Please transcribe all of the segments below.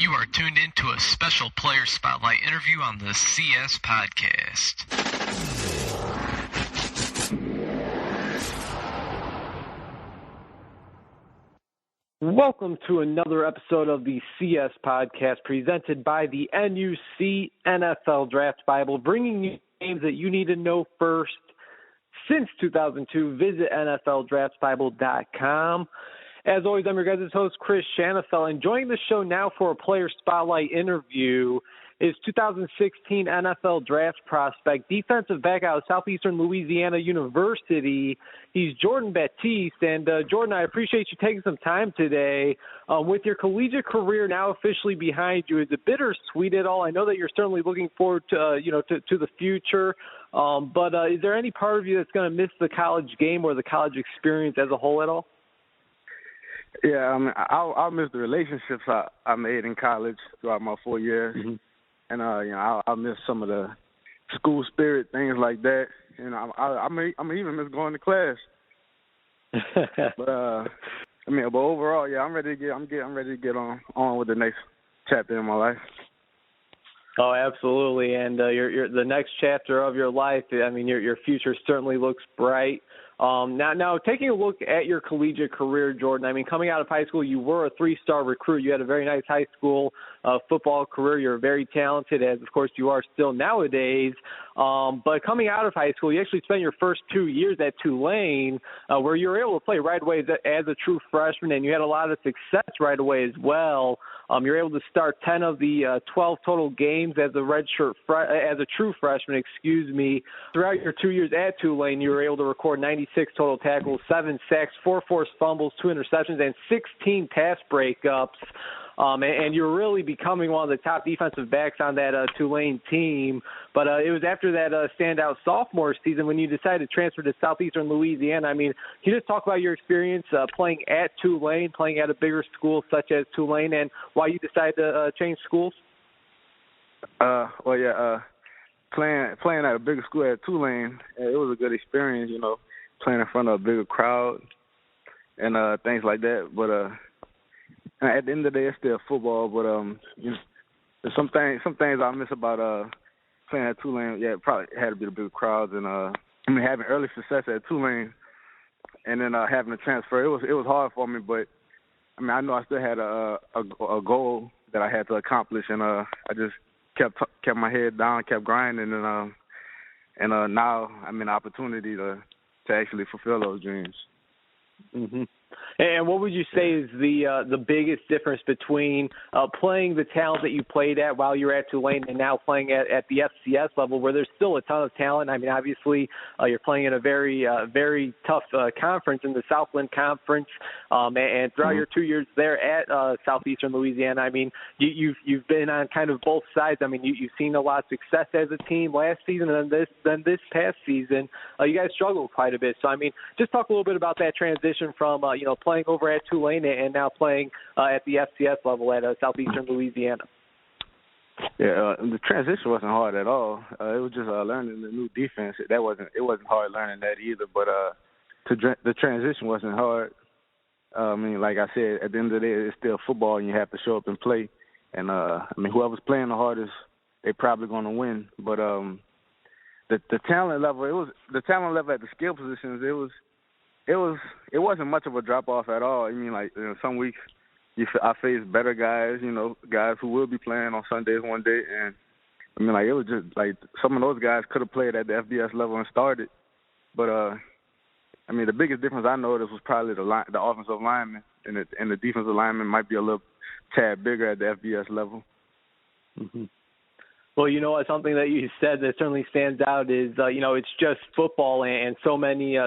You are tuned into a special player spotlight interview on the CS Podcast. Welcome to another episode of the CS Podcast presented by the NUC NFL Draft Bible, bringing you games that you need to know first. Since 2002, visit NFLDraftBible.com. As always, I'm your guys' host, Chris Shanafel, and joining the show now for a player spotlight interview is 2016 NFL draft prospect, defensive back out of Southeastern Louisiana University. He's Jordan Batiste. And Jordan, I appreciate you taking some time today. With your collegiate career now officially behind you, is it bittersweet at all? I know that you're certainly looking forward to the future. But is there any part of you that's going to miss the college game or the college experience as a whole at all? Yeah, I mean, I'll miss the relationships I made in college throughout my 4 years, and I'll miss some of the school spirit, things like that. I may even miss going to class. But but overall, yeah, I'm ready to get on with the next chapter in my life. Oh, absolutely, and your the next chapter of your life. I mean, your future certainly looks bright. Now, taking a look at your collegiate career, Jordan, I mean, coming out of high school, you were a three-star recruit. You had a very nice high school football career. You're very talented, as, of course, you are still nowadays. But coming out of high school, you actually spent your first 2 years at Tulane, where you were able to play right away as a true freshman, and you had a lot of success right away as well. You were able to start 10 of the 12 total games as a true freshman, Throughout your 2 years at Tulane, you were able to record 96 total tackles, 7 sacks, 4 forced fumbles, 2 interceptions, and 16 pass breakups. And you're really becoming one of the top defensive backs on that Tulane team. But it was after that standout sophomore season when you decided to transfer to Southeastern Louisiana. I mean, can you just talk about your experience playing at Tulane, playing at a bigger school such as Tulane, and why you decided to change schools? Playing at a bigger school at Tulane, it was a good experience, playing in front of a bigger crowd and things like that. But at the end of the day, it's still football. But there's some things I miss about playing at Tulane. Yeah, it probably had to be the bigger crowds and having early success at Tulane, and then having a transfer. It was hard for me, but I mean I know I still had a goal that I had to accomplish, and I just kept my head down, kept grinding, and now I'm in the opportunity to actually fulfill those dreams. Mm-hmm. And what would you say is the biggest difference between playing the talent that you played at while you were at Tulane and now playing at the FCS level, where there's still a ton of talent? I mean, obviously, you're playing in a very tough conference in the Southland Conference, and throughout your 2 years there at Southeastern Louisiana, I mean, you've been on kind of both sides. I mean, you've seen a lot of success as a team last season, and then this past season, you guys struggled quite a bit. So, I mean, just talk a little bit about that transition from playing over at Tulane and now playing at the FCS level at Southeastern Louisiana. Yeah, the transition wasn't hard at all. It was just learning the new defense. It wasn't hard learning that either. But the transition wasn't hard. I mean, like I said, at the end of the day, it's still football, and you have to show up and play. And whoever's playing the hardest, they're probably going to win. But the talent level, at the skill positions, it wasn't much of a drop off at all. I mean, like some weeks I faced better guys, guys who will be playing on Sundays one day, and I mean, like it was just like some of those guys could have played at the FBS level and started, but I mean, the biggest difference I noticed was probably the offensive lineman, and the defensive lineman might be a little tad bigger at the FBS level. Mm-hmm. Well, something that you said that certainly stands out is, it's just football, and so many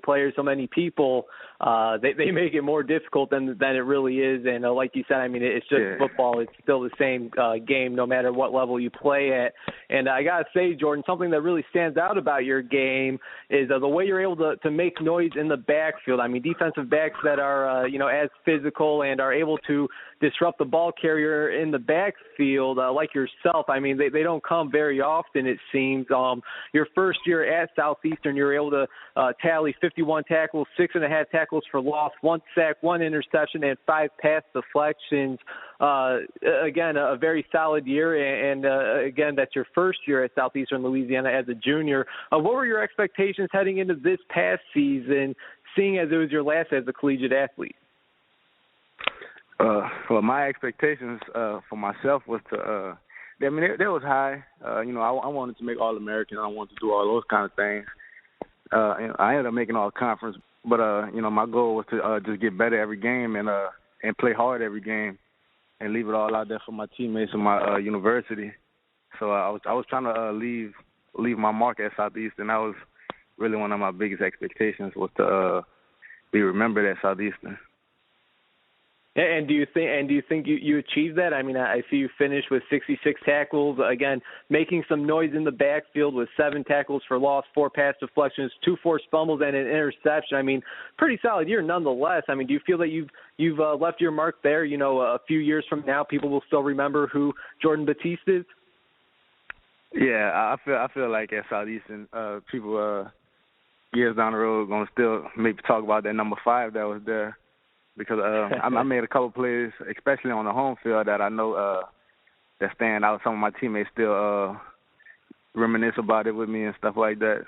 players, so many people, they make it more difficult than it really is. And like you said, I mean, it's just football. It's still the same game, no matter what level you play at. And I got to say, Jordan, something that really stands out about your game is the way you're able to make noise in the backfield. I mean, defensive backs that are, as physical and are able to disrupt the ball carrier in the backfield, like yourself, I mean, they they don't come very often, it seems. Your first year at Southeastern, you were able to tally 51 tackles, 6.5 tackles for loss, 1 sack, 1 interception, and 5 pass deflections. Again, a very solid year, and again, that's your first year at Southeastern Louisiana as a junior. What were your expectations heading into this past season, seeing as it was your last as a collegiate athlete? Well, my expectations for myself was to, they was high. I wanted to make All-American. I wanted to do all those kind of things. I ended up making All-Conference, but my goal was to just get better every game and play hard every game and leave it all out there for my teammates and my university. So I was trying to leave my mark at Southeastern. That was really one of my biggest expectations, was to be remembered at Southeastern. And do you think you achieved that? I mean, I see you finished with 66 tackles, again, making some noise in the backfield with 7 tackles for loss, 4 pass deflections, 2 forced fumbles, and an interception. I mean, pretty solid year nonetheless. I mean, do you feel that you've left your mark there? A few years from now, people will still remember who Jordan Batiste is? Yeah, I feel like at Southeastern, people years down the road going to still maybe talk about that number 5 that was there. Because I made a couple plays, especially on the home field, that I know that stand out. Some of my teammates still reminisce about it with me and stuff like that.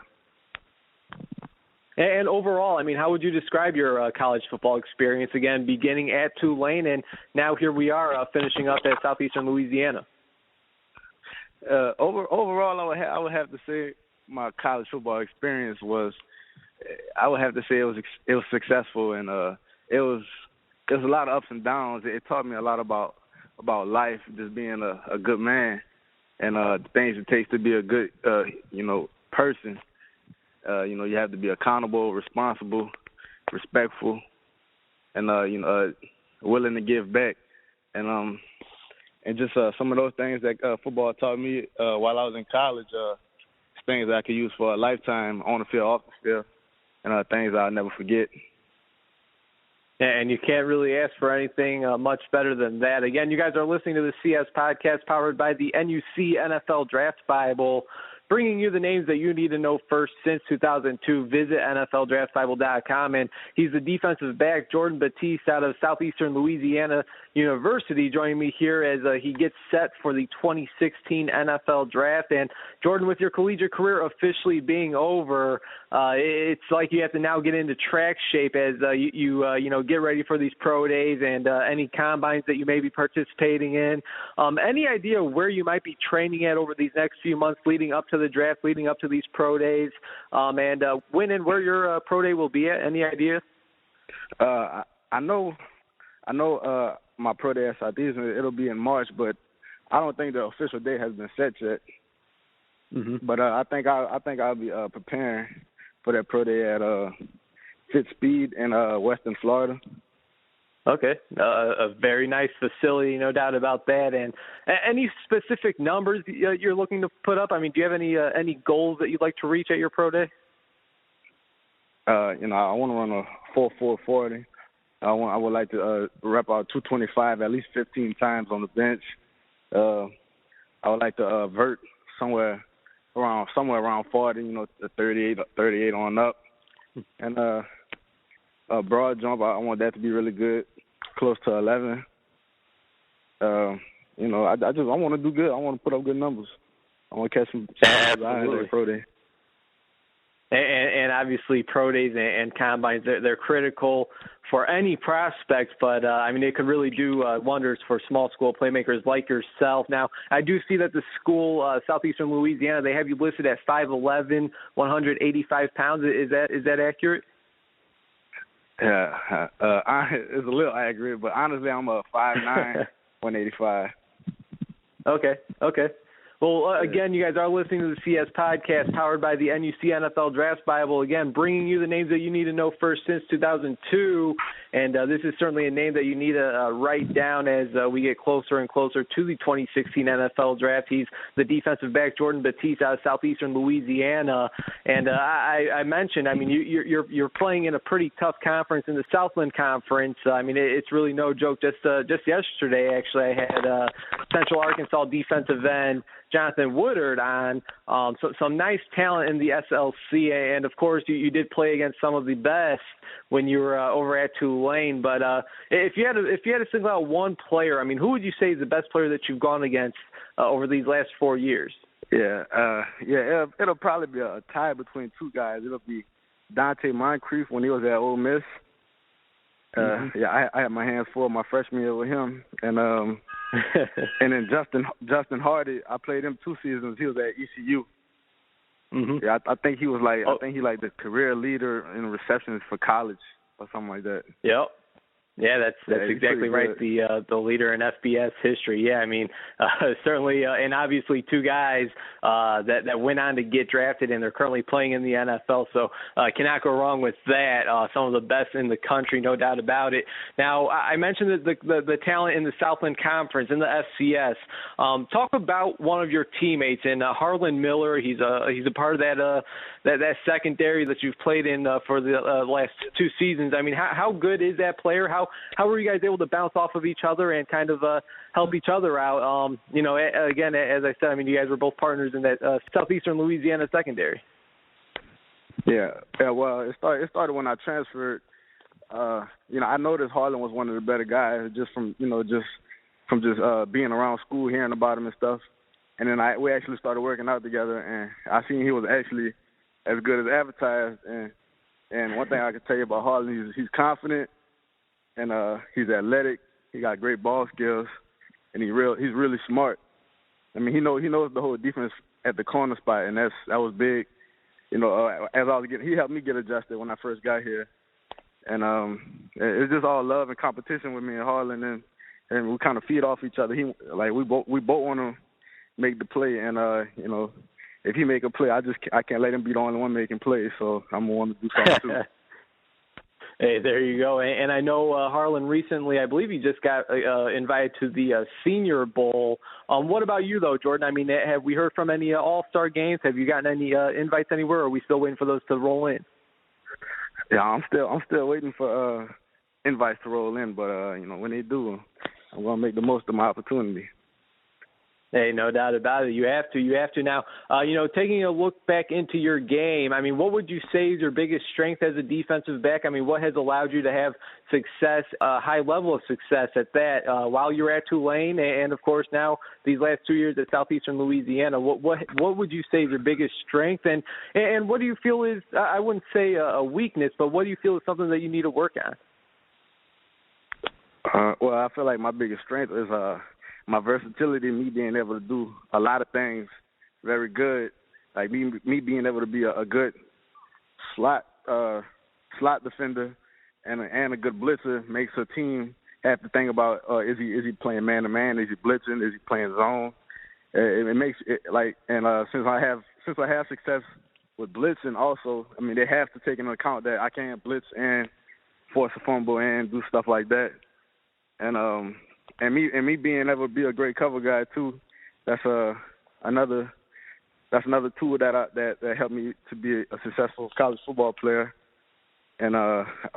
And overall, I mean, how would you describe your college football experience, again, beginning at Tulane, and now here we are finishing up at Southeastern Louisiana? Overall, I would have to say my college football experience was, I would have to say it was successful, and it was a lot of ups and downs. It taught me a lot about life, just being a good man, and the things it takes to be a good person. You have to be accountable, responsible, respectful, and willing to give back, and just some of those things that football taught me while I was in college. Things that I could use for a lifetime on the field, off the field, and things I'll never forget. And you can't really ask for anything much better than that. Again, you guys are listening to the CS Podcast powered by the NUC NFL Draft Bible, bringing you the names that you need to know first since 2002. Visit NFLDraftBible.com. And he's the defensive back, Jordan Batiste, out of Southeastern Louisiana University, joining me here as he gets set for the 2016 NFL Draft. And Jordan, with your collegiate career officially being over, it's like you have to now get into track shape as you get ready for these pro days and any combines that you may be participating in. Any idea where you might be training at over these next few months leading up to the draft, leading up to these pro days, and when and where your pro day will be at? Any idea? I know my pro day at Southeastern, it'll be in March, but I don't think the official date has been set yet. Mm-hmm. But I think I'll be preparing for that pro day at Fit Speed in Western Florida. Okay, a very nice facility, no doubt about that. And any specific numbers you're looking to put up? I mean, do you have any goals that you'd like to reach at your pro day? I want to run a 4.40. I would like to rep out 225 at least 15 times on the bench. I would like to vert somewhere around 40, the 38 on up, and a broad jump. I want that to be really good, close to 11. I want to do good. I want to put up good numbers. I want to catch some eyes at pro day. And obviously pro days and combines, they're critical for any prospect, but it could really do wonders for small school playmakers like yourself. Now, I do see that the school, Southeastern Louisiana, they have you listed at 5'11", 185 pounds. Is that accurate? Yeah, it's a little accurate, but honestly, I'm a 5'9", 185. Okay. Well, again, you guys are listening to the CS Podcast powered by the NUC NFL Draft Bible. Again, bringing you the names that you need to know first since 2002. And this is certainly a name that you need to write down as we get closer and closer to the 2016 NFL Draft. He's the defensive back, Jordan Batiste, out of Southeastern Louisiana. And I mentioned, you're playing in a pretty tough conference in the Southland Conference. It's really no joke. Just yesterday, actually, I had Central Arkansas defensive end Jonathan Woodard on. So some nice talent in the SLC, and of course you did play against some of the best when you were over at Tulane. But if you had to single out one player, I mean, who would you say is the best player that you've gone against over these last 4 years? It'll probably be a tie between two guys. It'll be Dante Moncrief when he was at Ole Miss. I had my hands full my freshman year with him, and and then Justin Hardy. I played him 2 seasons. He was at ECU. Mm-hmm. Yeah, I think he was like the career leader in receptions for college or something like that. Yep. Yeah, that's exactly right. The leader in FBS history. Yeah, I mean, certainly, and obviously 2 guys that went on to get drafted, and they're currently playing in the NFL. So cannot go wrong with that. Some of the best in the country, no doubt about it. Now, I mentioned that the talent in the Southland Conference in the FCS. Talk about one of your teammates, and Harlan Miller. He's a part of that secondary that you've played in for the last 2 seasons. I mean, how good is that player? How were you guys able to bounce off of each other and kind of help each other out? Again, as I said, I mean, you guys were both partners in that Southeastern Louisiana secondary. Yeah. Well, it started when I transferred. I noticed Harlan was one of the better guys just from being around school, hearing about him and stuff. And then we actually started working out together, and I seen he was actually as good as advertised. And one thing I can tell you about Harlan, he's confident. And he's athletic. He got great ball skills, and he's really smart. I mean, he knows the whole defense at the corner spot, and that was big. As I was he helped me get adjusted when I first got here, and it's just all love and competition with me and Harlan, and we kind of feed off each other. We both want to make the play, and if he make a play, I can't let him be the only one making plays, so I'm gonna want to do something too. Hey, there you go. And I know Harlan recently, I believe he just got invited to the Senior Bowl. What about you, though, Jordan? I mean, have we heard from any All-Star games? Have you gotten any invites anywhere, or are we still waiting for those to roll in? Yeah, I'm still waiting for invites to roll in. But, when they do, I'm going to make the most of my opportunity. Hey, no doubt about it. You have to. Now, taking a look back into your game, I mean, what would you say is your biggest strength as a defensive back? I mewhat has allowed you to have success, high level of success at that while you're at Tulane and, of course, now these last 2 years at Southeastern Louisiana? What would you say is your biggest strength? And what do you feel is, I wouldn't say a weakness, but what do you feel is something that you need to work on? Well, I feel like my biggest strength is my versatility, me being able to do a lot of things very good, like me being able to be a good slot defender and a good blitzer makes a team have to think about is he playing man to man, is he blitzing, is he playing zone? It makes it since I have success with blitzing also, I mean they have to take into account that I can't blitz and force a fumble and do stuff like that, And me being able to be a great cover guy too, that's another tool that helped me to be a successful college football player. And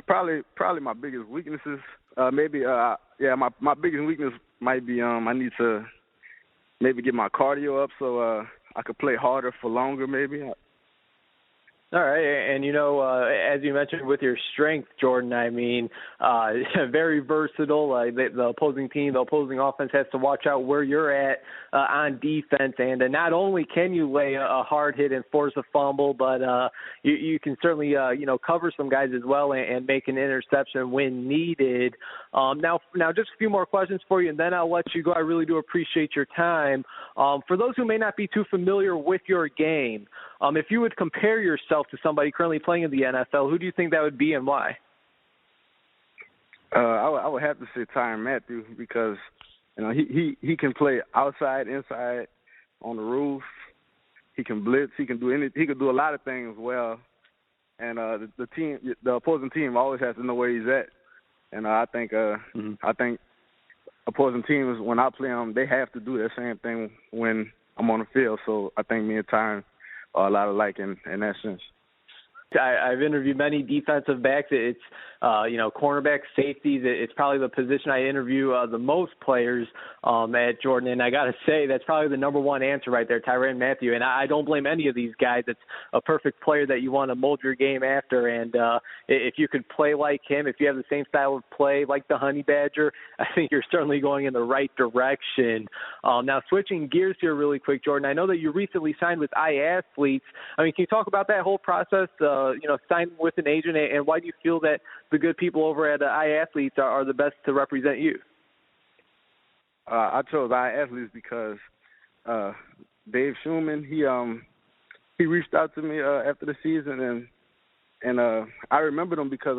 probably my biggest weaknesses, my biggest weakness might be I need to maybe get my cardio up so I could play harder for longer maybe. All right, and as you mentioned with your strength, Jordan, I mean, very versatile. The opposing team, the opposing offense has to watch out where you're at on defense, and not only can you lay a hard hit and force a fumble, but you can certainly cover some guys as well and make an interception when needed. Now, just a few more questions for you, and then I'll let you go. I really do appreciate your time. For those who may not be too familiar with your game, if you would compare yourself to somebody currently playing in the NFL, who do you think that would be and why? I would have to say Tyrann Mathieu because he can play outside, inside, on the roof. He can blitz. He can do a lot of things well. And the opposing team always has to know where he's at. And I think opposing teams, when I play them, they have to do that same thing when I'm on the field. So I think me and Tyrann are a lot alike in that sense. I've interviewed many defensive backs. It's, cornerbacks, safeties. It's probably the position I interview the most players at Jordan. And I got to say, that's probably the number one answer right there, Tyrann Mathieu. And I don't blame any of these guys. It's a perfect player that you want to mold your game after. And if you could play like him, if you have the same style of play like the Honey Badger, I think you're certainly going in the right direction. Now, switching gears here really quick, Jordan, I know that you recently signed with iAthletes. I mean, can you talk about that whole process, signing with an agent, and why do you feel that the good people over at iAthletes are the best to represent you? I chose iAthletes because Dave Schumann, he reached out to me after the season, and I remembered him because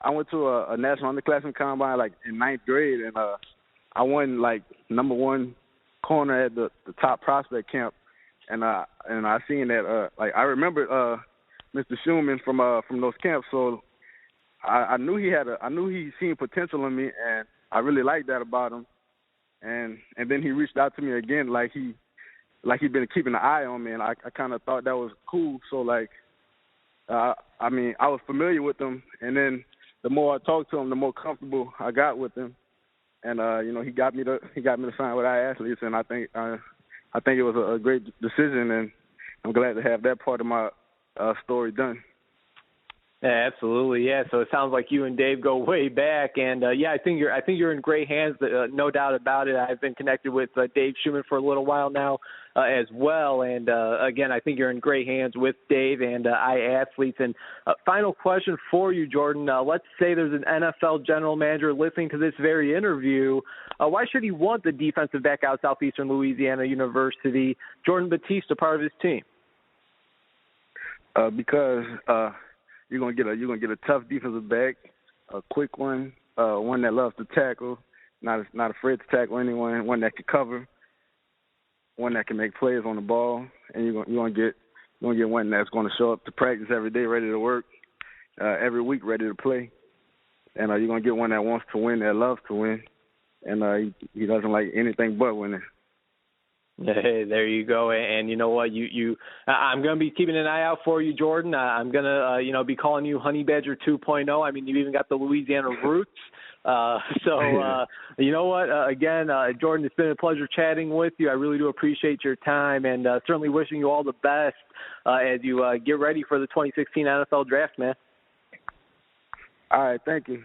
I went to a national underclassmen combine like in 9th grade, and I won like number one corner at the top prospect camp, and I seen that I remembered Mr. Schumann from those camps, so I knew he seen potential in me, and I really liked that about him, and then he reached out to me again like he'd been keeping an eye on me, and I kind of thought that was cool. So I was familiar with him, and then the more I talked to him, the more comfortable I got with him, and he got me to sign with iAthletes, and I think it was a great decision, and I'm glad to have that part of my story done. Yeah, absolutely. Yeah. So it sounds like you and Dave go way back, and I think you're in great hands. No doubt about it. I've been connected with Dave Schumann for a little while now as well, and again, I think you're in great hands with Dave and iAthletes. And final question for you, Jordan. Let's say there's an NFL general manager listening to this very interview. Why should he want the defensive back out of Southeastern Louisiana University, Jordan Batiste, a part of his team? Because you're gonna get a tough defensive back, a quick one, one that loves to tackle, not afraid to tackle anyone, one that can cover, one that can make plays on the ball, and you're gonna get one that's gonna show up to practice every day, ready to work, every week ready to play, and you're gonna get one that wants to win, that loves to win, and he doesn't like anything but winning. Hey, there you go. And you know what? I'm going to be keeping an eye out for you, Jordan. I'm going to, be calling you Honey Badger 2.0. I mean, you even got the Louisiana roots. You know what? Again, Jordan, it's been a pleasure chatting with you. I really do appreciate your time, and certainly wishing you all the best as you get ready for the 2016 NFL Draft, man. All right, thank you.